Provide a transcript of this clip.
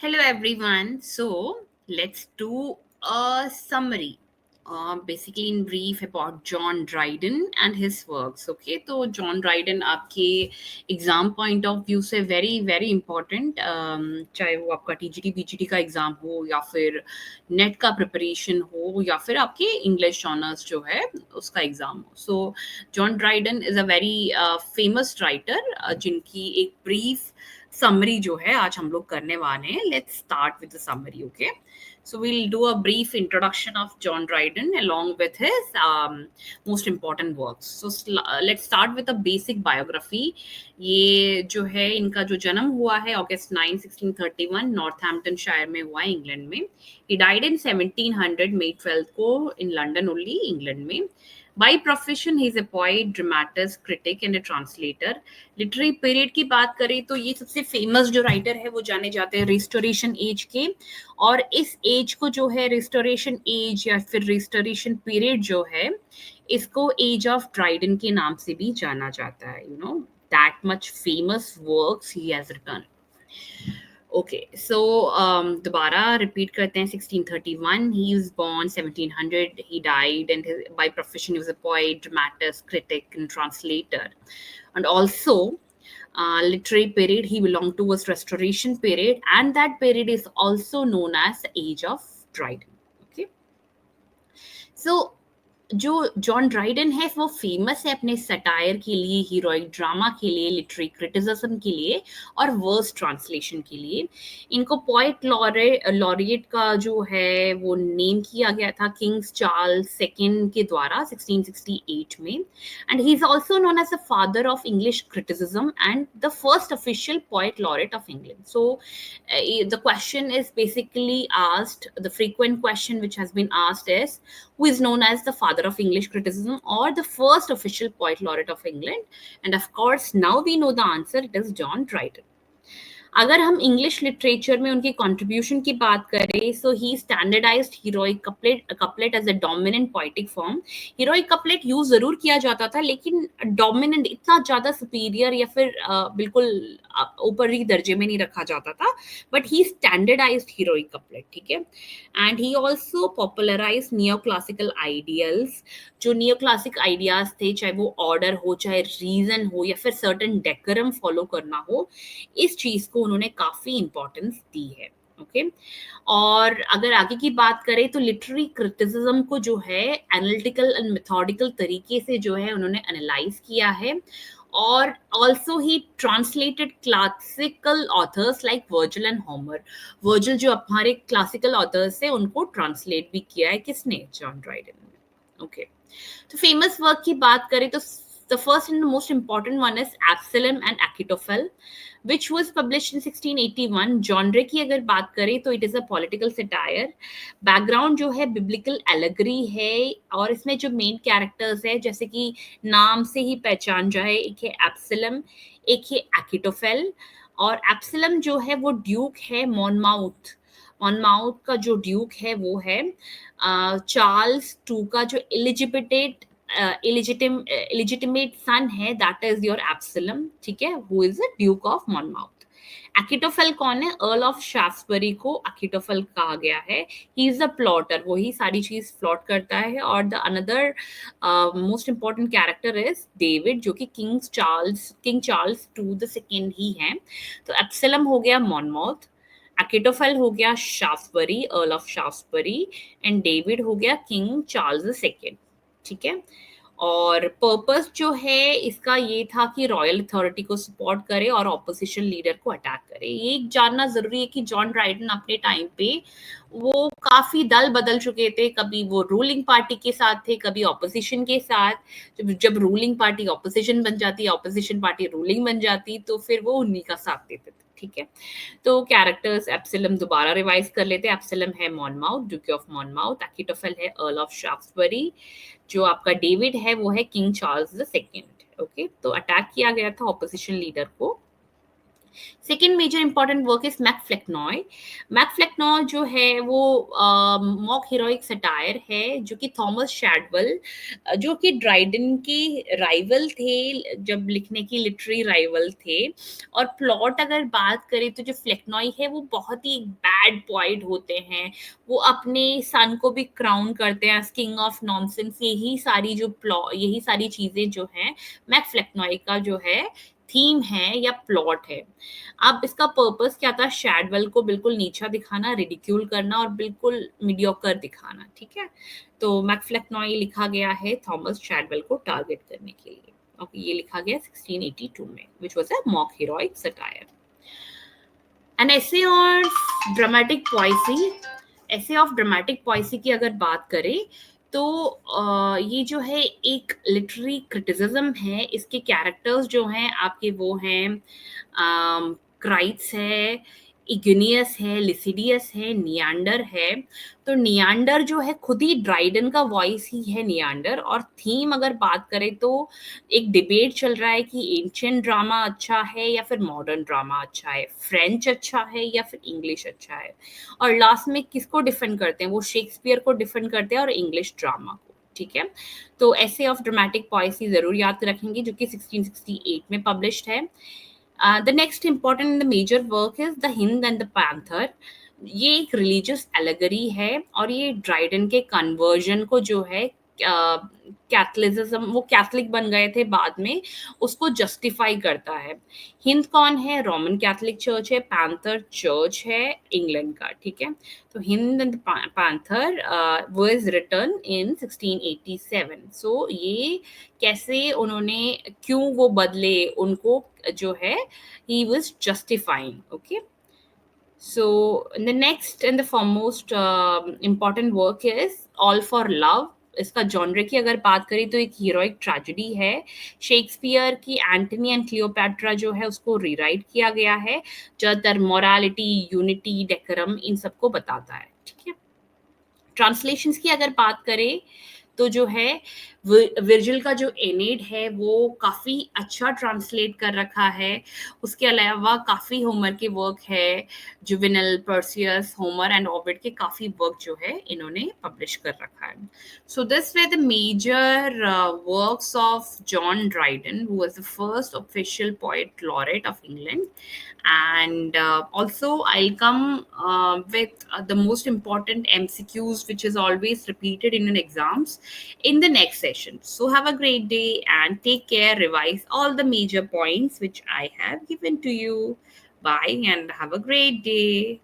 Hello everyone. So let's do a summary, basically in brief about John Dryden and his works. Okay, तो John Dryden आपके exam point of view से very very important, चाहे वो आपका TGT PGT का exam हो या फिर नेट का प्रिपरेशन हो या फिर आपके इंग्लिश ऑनर्स जो है उसका एग्जाम हो. सो John Dryden is a very famous writer जिनकी एक ब्रीफ समरी जो है आज हम लोग करने वाले हैं. Let's start with the summary. Okay, so we'll do a brief introduction of John Dryden along with his most important works. So let's start with a basic biography. ये जो है इनका जो जन्म हुआ है अगस्त 9 1631 नॉर्थहैम्पटन शायर में हुआ है इंग्लैंड में. ही डाइड इन 1700 मई 12 को इन लंदन ओनली इंग्लैंड में. By profession, he is a poet, dramatist, critic and a translator. Literary period की बात करें तो ये सबसे फेमस जो राइटर है वो जाने जाते हैं रिस्टोरेशन एज के. और इस एज को जो है रिस्टोरेशन एज या फिर रिस्टोरेशन पीरियड जो है इसको एज ऑफ ड्राइडन के नाम से भी जाना जाता है. You know that much famous works he has written. Okay, so दोबारा रिपीट करते हैं. 1631 he was born, 1700 he died, and by profession he was a poet, dramatist, critic and translator. And also literary period he belonged to was restoration period, and that period is also known as the age of Dryden. Okay, so जो John Dryden है वो famous है अपने satire के लिए, heroic drama के लिए, literary criticism के लिए और वर्स ट्रांसलेशन के लिए. इनको पोएट लॉरिएट का जो है वो नेम किया गया था किंग्स चार्ल्स सेकंड के द्वारा 1668 में. And he is also known as the father of English criticism and the first official poet laureate of England. So the question is basically asked, the frequent question which has been asked is, who is known as the father of English criticism or the first official poet laureate of England? And of course, now we know the answer, it is John Dryden. अगर हम English literature में उनके contribution की बात करें, so he standardised heroic couplet as a dominant poetic form. Heroic couplet use जरूर किया जाता था लेकिन डोमिनेंट इतना ज्यादा सुपीरियर या फिर बिल्कुल ऊपरी दर्जे में नहीं रखा जाता था. But he standardised heroic couplet. ठीक है. And he also popularize neo classical ideals. जो नियो क्लासिक आइडियाज थे, चाहे वो ऑर्डर हो, चाहे रीजन हो या फिर सर्टन डेकोरम फॉलो करना हो, इस चीज को उन्होंने काफी इंपॉर्टेंस दी है. ओके, और अगर आगे की बात करें तो लिटरेरी क्रिटिसिज्म को जो है एनालिटिकल एंड मेथोडिकल तरीके से जो है उन्होंने एनालाइज किया है. और also he translated classical authors like Virgil and Homer. Virgil जो हमारे क्लासिकल ऑथर्स है उनको ट्रांसलेट भी किया है. किसने? जॉन ड्राइडन ने. ओके, तो फेमस वर्क की बात करें तो the first and the most important one is Absalom and Achitophel, which was published in 1681. Genre की अगर बात करें तो it is a political satire. Background जो है biblical allegory है और इसमें जो main characters है जैसे कि नाम से ही पहचान जाए, एक है Absalom, एक है Achitophel. और Absalom जो है वो ड्यूक है मॉनमाउथ. मॉनमाउथ का जो ड्यूक है वो है चार्ल्स टू का जो इलिजिटिमेट सन है, दैट इज योर एब्सलम. ठीक है, who is the Duke of Monmouth. Achitophel कौन है? अर्ल ऑफ शाफ्टसबरी को एक्टोफेल कहा गया है. ही इज द प्लॉटर, वही सारी चीज प्लॉट करता है. और the another most important character is David, जो कि king Charles two the second ही है. तो एब्सलम हो गया मॉनमाउथ, एक्टोफेल हो गया Shaftesbury, Earl of Shaftesbury, and David हो गया किंग चार्ल्स द सेकेंड. ठीक है. और पर्पस जो है इसका ये था कि रॉयल अथॉरिटी को सपोर्ट करे और ऑपोजिशन लीडर को अटैक करे. ये जानना जरूरी है कि जॉन ड्राइडन अपने टाइम पे वो काफी दल बदल चुके थे. कभी वो रूलिंग पार्टी के साथ थे, कभी ऑपोजिशन के साथ. जब रूलिंग पार्टी ऑपोजिशन बन जाती, ऑपोजिशन पार्टी रूलिंग बन जाती, तो फिर वो उन्हीं का साथ देते थे. ठीक है. तो कैरेक्टर्स एब्सलम दोबारा रिवाइज कर लेते हैं. एब्सलम है मॉनमाउथ, ड्यूक ऑफ मॉनमाउथ. एक्टोफेल है अर्ल ऑफ शाफ्टसबरी. जो आपका डेविड है वो है king Charles the second. Okay, तो अटैक किया गया था ऑपोजिशन लीडर को. Second major important work is MacFlecknoe. MacFlecknoe जो है वो मॉक हीरोइक सटायर है, जो कि थॉमस शैडवेल, जो कि ड्राइडन के राइवल थे, जब लिखने की लिटरेरी राइवल थे। और प्लॉट अगर बात करें तो जो फ्लेक्नॉय है वो बहुत ही बैड पॉइंट होते हैं। वो अपने सन को भी क्राउन करते हैं किंग ऑफ नॉनसेंस। यही सारी चीजें जो हैं मैकफ्लेक्नॉय का जो है थीम है या प्लॉट है। अब इसका पर्पस क्या था? शैडवेल को बिल्कुल नीचा दिखाना, रिडिक्यूल करना और बिल्कुल मीडियोकर दिखाना, ठीक है। तो मैकफ्लेक्नॉय लिखा गया है थॉमस शैडवेल को टारगेट करने के लिए। ओके, ये लिखा गया 1682 में, which was a mock heroic satire. An essay of dramatic poesy. Essay of dramatic poesy की अगर बात करें तो ये जो है एक लिटरेरी क्रिटिसिज्म है। इसके कैरेक्टर्स जो हैं आपके वो हैं क्राइट्स है, इग्नियस है, लिसिडियस है, नियांडर है। तो नियांडर जो है खुद ही ड्राइडन का वॉइस ही है नियांडर। और थीम अगर बात करें तो एक डिबेट चल रहा है कि एंशियंट ड्रामा अच्छा है या फिर मॉडर्न ड्रामा अच्छा है, फ्रेंच अच्छा है या फिर इंग्लिश अच्छा है। और लास्ट में किसको डिफेंड करते हैं? वो शेक्सपियर को डिफेंड करते हैं और इंग्लिश ड्रामा को, ठीक है। तो ऐसे ऑफ ड्रामेटिक पॉइसी जरूर याद रखेंगे, जो कि 1668 में पब्लिश्ड है। The next important major work is the hind and the panther. ये एक रिलीजियस एलेगरी है और ये ड्राइडन के कन्वर्जन को जो है कैथलिज्म, वो कैथलिक बन गए थे बाद में, उसको जस्टिफाई करता है। हिंद कौन है? रोमन कैथलिक चर्च है। पैंथर चर्च है इंग्लैंड का, ठीक है। तो hind and panther was written in 1687। So ये कैसे उन्होंने, क्यों वो बदले उनको जो है, he was justifying, okay. So the next and the foremost important work is All for Love. इसका जॉनर की अगर बात करें तो एक हीरोइक ट्रेजेडी है। शेक्सपियर की एंटनी एंड क्लियोपैट्रा जो है उसको रीराइट किया गया है, ज्यादातर मोरालिटी, यूनिटी, डेकोरम इन सबको बताता है, ठीक है। ट्रांसलेशंस की अगर बात करें तो जो है विर्जिल का जो एनेड है वो काफ़ी अच्छा ट्रांसलेट कर रखा है। उसके अलावा काफ़ी होमर के वर्क है, juvenile, Perseus, Homer and Ovid के काफ़ी वर्क जो है इन्होंने पब्लिश कर रखा है। So this way the major works of John Dryden, who was the first official poet laureate of England. And also I'll come with the most important MCQs, which is always repeated in an exams, in the next session. So have a great day and take care. Revise all the major points which I have given to you. Bye and have a great day.